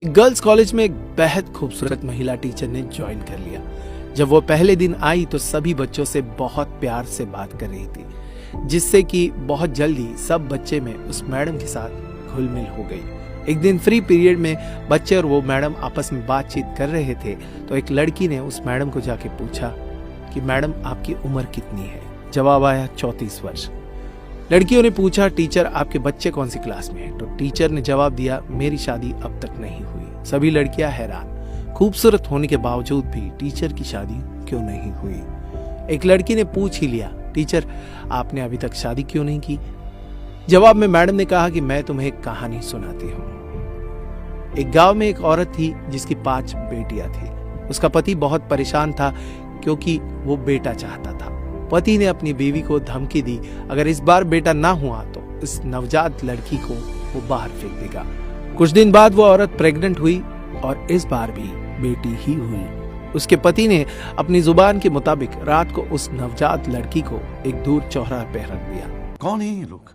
Girls college में एक बेहद खूबसूरत महिला टीचर ने ज्वाइन कर लिया। जब वो पहले दिन आई तो सभी बच्चों से बहुत प्यार से बात कर रही थी, जिससे कि बहुत जल्दी सब बच्चे में उस मैडम के साथ घुल मिल हो गई। एक दिन फ्री पीरियड में बच्चे और वो मैडम आपस में बातचीत कर रहे थे तो एक लड़की ने उस मैडम को जाके पूछा कि मैडम आपकी उम्र कितनी है। जवाब आया 34 वर्ष। लड़कियों ने पूछा टीचर आपके बच्चे कौन सी क्लास में है, तो टीचर ने जवाब दिया मेरी शादी अब तक नहीं हुई। सभी लड़कियां हैरान, खूबसूरत होने के बावजूद भी टीचर की शादी क्यों नहीं हुई। एक लड़की ने पूछ ही लिया टीचर आपने अभी तक शादी क्यों नहीं की। जवाब में मैडम ने कहा कि मैं तुम्हें एक कहानी सुनाती हूँ। एक गांव में एक औरत थी जिसकी 5 बेटियां थी। उसका पति बहुत परेशान था क्योंकि वो बेटा चाहता था। पति ने अपनी बीवी को धमकी दी अगर इस बार बेटा ना हुआ तो इस नवजात लड़की को वो बाहर फेंक देगा। कुछ दिन बाद वो औरत प्रेग्नेंट हुई और इस बार भी बेटी ही हुई। उसके पति ने अपनी जुबान के मुताबिक रात को उस नवजात लड़की को एक दूर चौराहे पे रख दिया। कौन है ये लोग,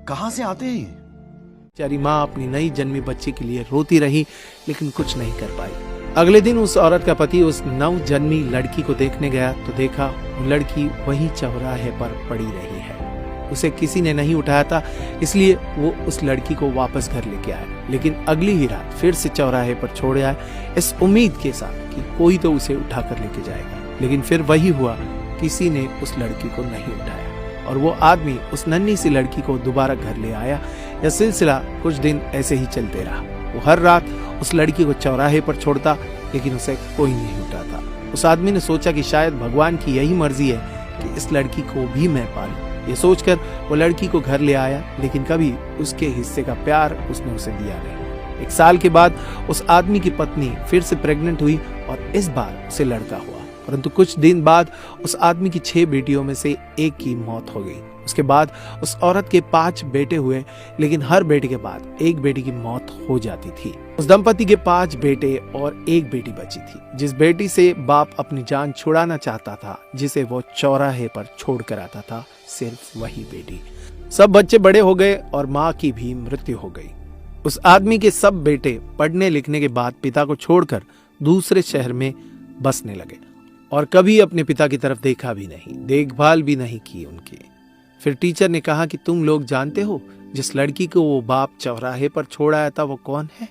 कहां से आते हैं? बेचारी माँ अपनी नई जन्मी बच्चे के लिए रोती रही लेकिन कुछ नहीं कर पाई। अगले दिन उस औरत का पति उस नव जन्मी लड़की को देखने गया तो देखा वो लड़की वही चौराहे पर पड़ी रही है। उसे किसी ने नहीं उठाया था, इसलिए वो उस लड़की को वापस घर लेके आया। लेकिन अगली ही रात फिर से चौराहे पर छोड़ आया इस उम्मीद के साथ कि कोई तो उसे उठाकर लेके जाएगा। लेकिन फिर वही हुआ, किसी ने उस लड़की को नहीं उठाया और वो आदमी उस नन्ही सी लड़की को दोबारा घर ले आया। यह सिलसिला कुछ दिन ऐसे ही चलते रहा। वो हर रात उस लड़की को चौराहे पर छोड़ता लेकिन उसे कोई नहीं उठाता। उस आदमी ने सोचा कि शायद भगवान की यही मर्जी है कि इस लड़की को भी मैं पालूं। ये सोचकर वो लड़की को घर ले आया, लेकिन कभी उसके हिस्से का प्यार उसने उसे दिया नहीं। 1 साल के बाद उस आदमी की पत्नी फिर से प्रेग्नेंट हुई और इस बार उसे लड़का हुआ। परंतु कुछ दिन बाद उस आदमी की 6 बेटियों में से एक की मौत हो गई। उसके बाद उस औरत के 5 बेटे हुए, लेकिन हर बेटे के बाद एक बेटी की मौत हो जाती थी। उस दंपति के 5 बेटे और एक बेटी बची थी। जिस बेटी से बाप अपनी जान छुड़ाना चाहता था, जिसे वो चौराहे पर छोड़ कर आता था, सिर्फ वही बेटी। सब बच्चे बड़े हो गए और माँ की भी मृत्यु हो गई। उस आदमी के सब बेटे पढ़ने लिखने के बाद पिता को छोड़कर दूसरे शहर में बसने लगे और कभी अपने पिता की तरफ देखा भी नहीं, देखभाल भी नहीं की उनकी। फिर टीचर ने कहा कि तुम लोग जानते हो जिस लड़की को वो बाप चौराहे पर छोड़ आया था वो कौन है?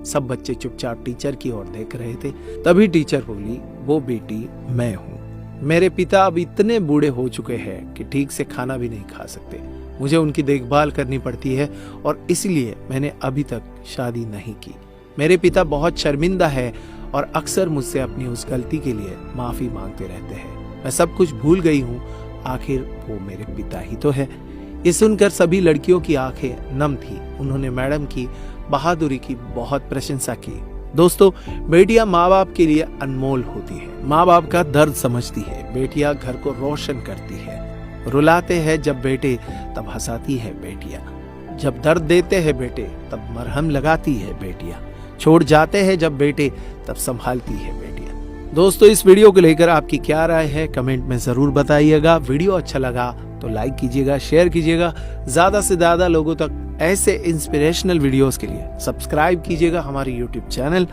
सब बच्चे चुपचाप टीचर की ओर देख रहे थे। तभी टीचर बोली वो बेटी मैं हूँ। मेरे पिता अब इतने बूढ़े हो चुके हैं कि ठीक से खाना भी नहीं खा सकते। मुझे उनकी देखभाल करनी पड़ती है और इसलिए मैंने अभी तक शादी नहीं की। मेरे पिता बहुत शर्मिंदा है और अक्सर मुझसे अपनी उस गलती के लिए माफी मांगते रहते हैं। मैं सब कुछ भूल गई हूँ, आखिर वो मेरे पिता ही तो है। ये सुनकर सभी लड़कियों की आंखें नम थी। उन्होंने मैडम की बहादुरी की बहुत प्रशंसा की। दोस्तों, बेटियां माँ बाप के लिए अनमोल होती है। माँ बाप का दर्द समझती है। बेटियां घर को रोशन करती है। रुलाते हैं जब बेटे तब हंसाती है बेटियां। जब दर्द देते हैं बेटे तब मरहम लगाती है बेटियां। छोड़ जाते हैं जब बेटे तब संभालती है बेटियां। दोस्तों, इस वीडियो को लेकर आपकी क्या राय है कमेंट में जरूर बताइएगा। वीडियो अच्छा लगा तो लाइक कीजिएगा, शेयर कीजिएगा। ज्यादा से ज्यादा लोगों तक ऐसे इंस्पिरेशनल वीडियोस के लिए सब्सक्राइब कीजिएगा हमारे YouTube चैनल।